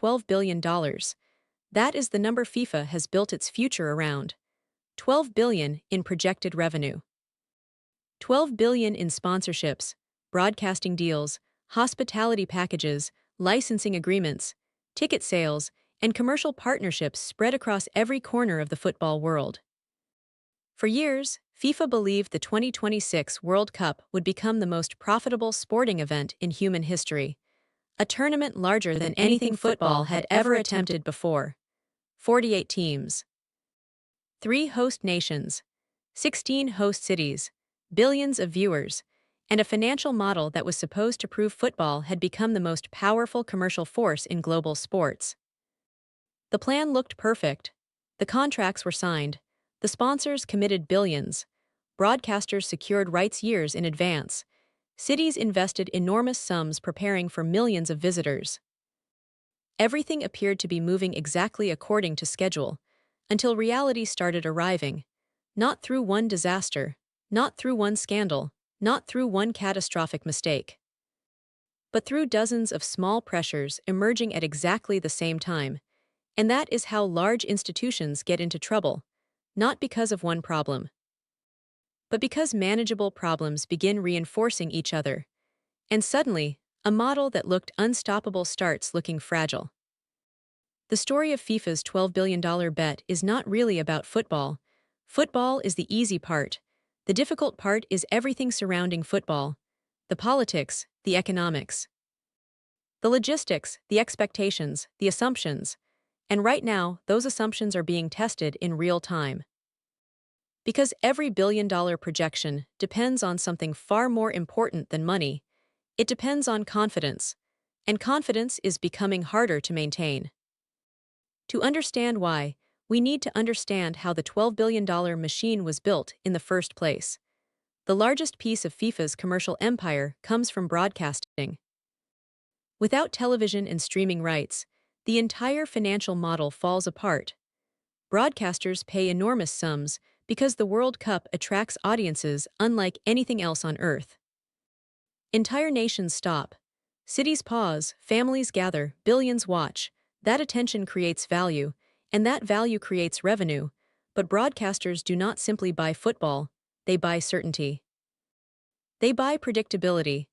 $12 billion. That is the number FIFA has built its future around. 12 billion in projected revenue. 12 billion in sponsorships, broadcasting deals, hospitality packages, licensing agreements, ticket sales, and commercial partnerships spread across every corner of the football world. For years, FIFA believed the 2026 World Cup would become the most profitable sporting event in human history, a tournament larger than anything football had ever attempted before. 48 teams, 3 host nations, 16 host cities, billions of viewers, and a financial model that was supposed to prove football had become the most powerful commercial force in global sports. The plan looked perfect. The contracts were signed. The sponsors committed billions. Broadcasters secured rights years in advance. Cities invested enormous sums preparing for millions of visitors. Everything appeared to be moving exactly according to schedule, until reality started arriving. Not through one disaster, not through one scandal, not through one catastrophic mistake, but through dozens of small pressures emerging at exactly the same time. And that is how large institutions get into trouble, not because of one problem, but because manageable problems begin reinforcing each other. And suddenly, a model that looked unstoppable starts looking fragile. The story of FIFA's $12 billion bet is not really about football. Football is the easy part. The difficult part is everything surrounding football: the politics, the economics, the logistics, the expectations, the assumptions. And right now, those assumptions are being tested in real time. Because every billion-dollar projection depends on something far more important than money. It depends on confidence. And confidence is becoming harder to maintain. To understand why, we need to understand how the $12 billion machine was built in the first place. The largest piece of FIFA's commercial empire comes from broadcasting. Without television and streaming rights, the entire financial model falls apart. Broadcasters pay enormous sums because the World Cup attracts audiences unlike anything else on Earth. Entire nations stop. Cities pause, families gather, billions watch. That attention creates value, and that value creates revenue. But broadcasters do not simply buy football, they buy certainty. They buy predictability.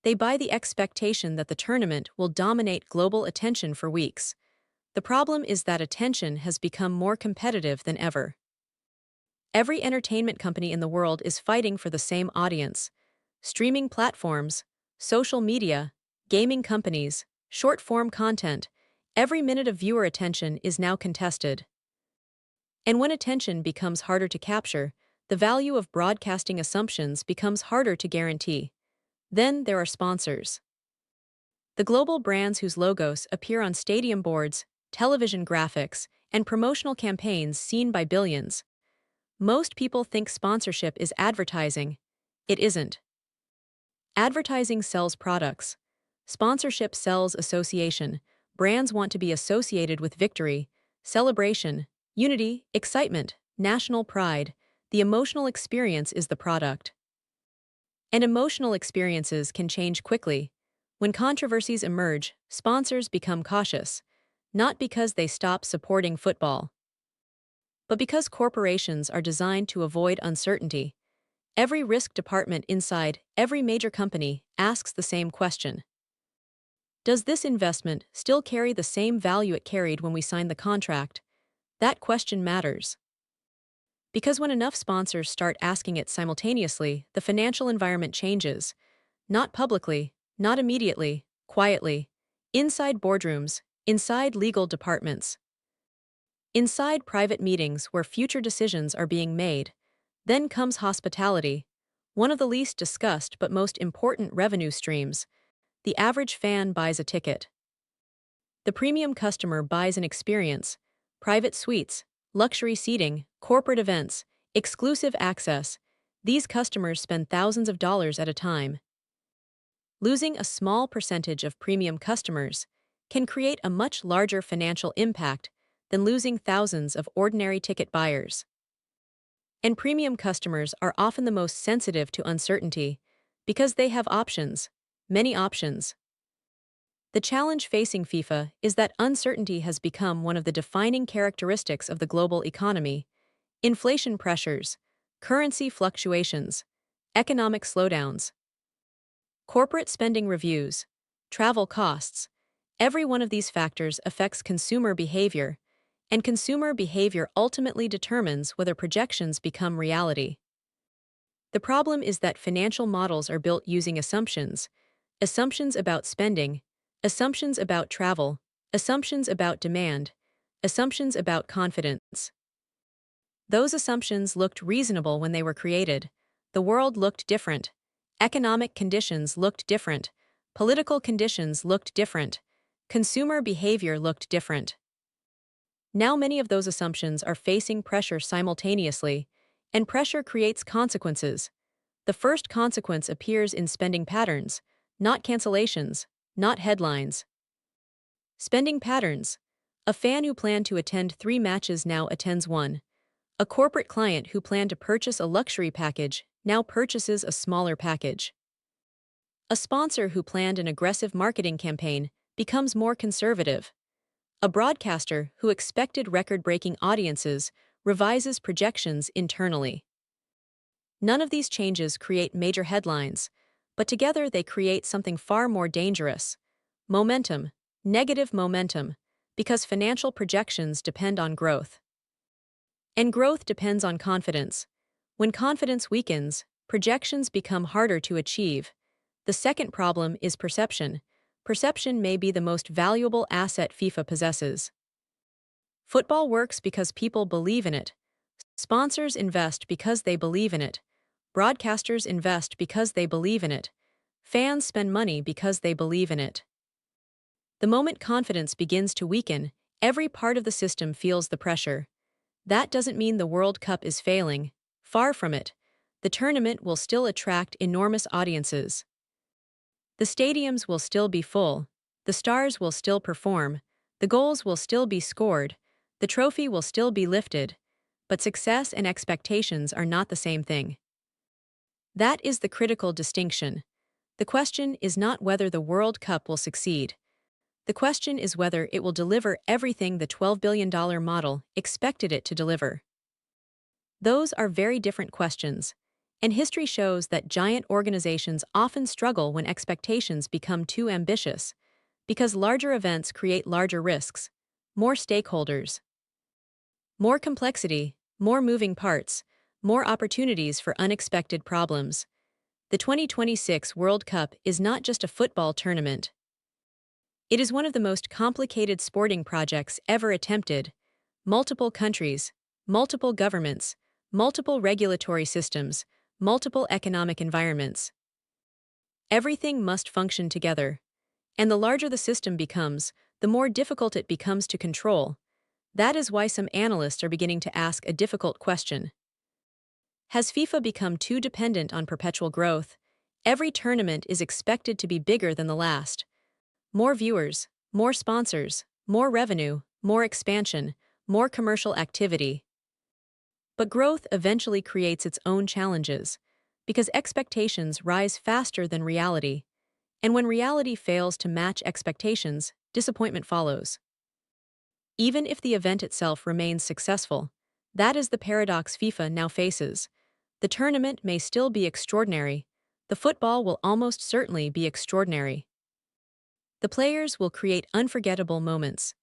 They buy the expectation that the tournament will dominate global attention for weeks. The problem is that attention has become more competitive than ever. Every entertainment company in the world is fighting for the same audience. Streaming platforms, social media, gaming companies, short-form content. Every minute of viewer attention is now contested. And when attention becomes harder to capture, the value of broadcasting assumptions becomes harder to guarantee. Then there are sponsors. The global brands whose logos appear on stadium boards, television graphics, and promotional campaigns seen by billions. Most people think sponsorship is advertising. It isn't. Advertising sells products. Sponsorship sells association. Brands want to be associated with victory, celebration, unity, excitement, national pride. The emotional experience is the product. And emotional experiences can change quickly. When controversies emerge, sponsors become cautious, not because they stop supporting football, but because corporations are designed to avoid uncertainty. Every risk department inside every major company asks the same question. Does this investment still carry the same value it carried when we signed the contract? That question matters. Because when enough sponsors start asking it simultaneously, the financial environment changes. Not publicly, not immediately, quietly. Inside boardrooms, inside legal departments, inside private meetings where future decisions are being made. Then comes hospitality, one of the least discussed but most important revenue streams. The average fan buys a ticket. The premium customer buys an experience: private suites, luxury seating, corporate events, exclusive access. These customers spend thousands of dollars at a time. Losing a small percentage of premium customers can create a much larger financial impact than losing thousands of ordinary ticket buyers. And premium customers are often the most sensitive to uncertainty because they have options, many options. The challenge facing FIFA is that uncertainty has become one of the defining characteristics of the global economy. Inflation pressures, currency fluctuations, economic slowdowns, corporate spending reviews, travel costs. Every one of these factors affects consumer behavior, and consumer behavior ultimately determines whether projections become reality. The problem is that financial models are built using assumptions about spending, assumptions about travel, assumptions about demand, assumptions about confidence. Those assumptions looked reasonable when they were created. The world looked different. Economic conditions looked different. Political conditions looked different. Consumer behavior looked different. Now many of those assumptions are facing pressure simultaneously, and pressure creates consequences. The first consequence appears in spending patterns, not cancellations, not headlines. Spending patterns. A fan who planned to attend 3 matches now attends 1. A corporate client who planned to purchase a luxury package now purchases a smaller package. A sponsor who planned an aggressive marketing campaign becomes more conservative. A broadcaster who expected record-breaking audiences revises projections internally. None of these changes create major headlines, but together they create something far more dangerous. Momentum, negative momentum, because financial projections depend on growth. And growth depends on confidence. When confidence weakens, projections become harder to achieve. The second problem is perception. Perception may be the most valuable asset FIFA possesses. Football works because people believe in it. Sponsors invest because they believe in it. Broadcasters invest because they believe in it. Fans spend money because they believe in it. The moment confidence begins to weaken, every part of the system feels the pressure. That doesn't mean the World Cup is failing. Far from it. The tournament will still attract enormous audiences. The stadiums will still be full. The stars will still perform. The goals will still be scored. The trophy will still be lifted. But success and expectations are not the same thing. That is the critical distinction. The question is not whether the World Cup will succeed. The question is whether it will deliver everything the $12 billion model expected it to deliver. Those are very different questions, and history shows that giant organizations often struggle when expectations become too ambitious, because larger events create larger risks, more stakeholders, more complexity, more moving parts, more opportunities for unexpected problems. The 2026 World Cup is not just a football tournament. It is one of the most complicated sporting projects ever attempted. Multiple countries, multiple governments, multiple regulatory systems, multiple economic environments. Everything must function together. And the larger the system becomes, the more difficult it becomes to control. That is why some analysts are beginning to ask a difficult question. Has FIFA become too dependent on perpetual growth? Every tournament is expected to be bigger than the last. More viewers, more sponsors, more revenue, more expansion, more commercial activity. But growth eventually creates its own challenges, because expectations rise faster than reality. And when reality fails to match expectations, disappointment follows. Even if the event itself remains successful, that is the paradox FIFA now faces. The tournament may still be extraordinary. The football will almost certainly be extraordinary. The players will create unforgettable moments.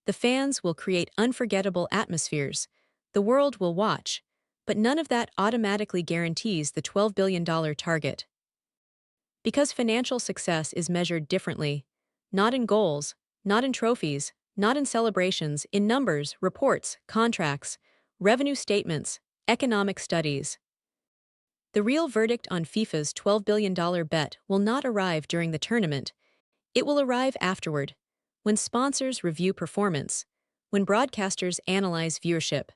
The fans will create unforgettable atmospheres. The world will watch. But none of that automatically guarantees the $12 billion target. Because financial success is measured differently. Not in goals, not in trophies, not in celebrations, in numbers, reports, contracts, revenue statements, economic studies. The real verdict on FIFA's $12 billion bet will not arrive during the tournament. It will arrive afterward, when sponsors review performance, when broadcasters analyze viewership,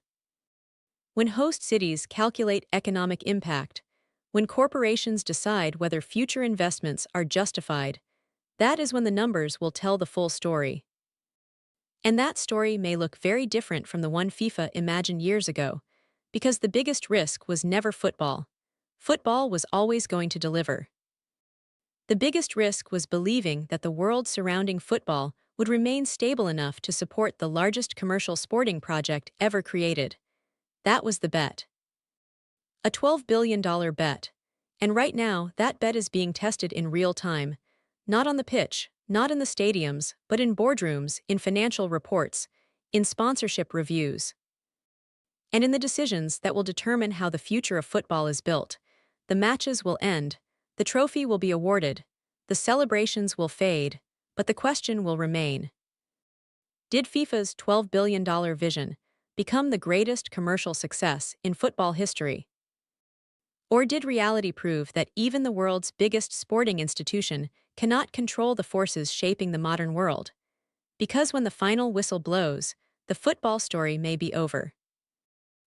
when host cities calculate economic impact, when corporations decide whether future investments are justified. That is when the numbers will tell the full story. And that story may look very different from the one FIFA imagined years ago, because the biggest risk was never football. Football was always going to deliver. The biggest risk was believing that the world surrounding football would remain stable enough to support the largest commercial sporting project ever created. That was the bet. A $12 billion bet. And right now, that bet is being tested in real time. Not on the pitch, not in the stadiums, but in boardrooms, in financial reports, in sponsorship reviews, and in the decisions that will determine how the future of football is built. The matches will end, the trophy will be awarded, the celebrations will fade, but the question will remain. Did FIFA's $12 billion vision become the greatest commercial success in football history? Or did reality prove that even the world's biggest sporting institution cannot control the forces shaping the modern world? Because when the final whistle blows, the football story may be over.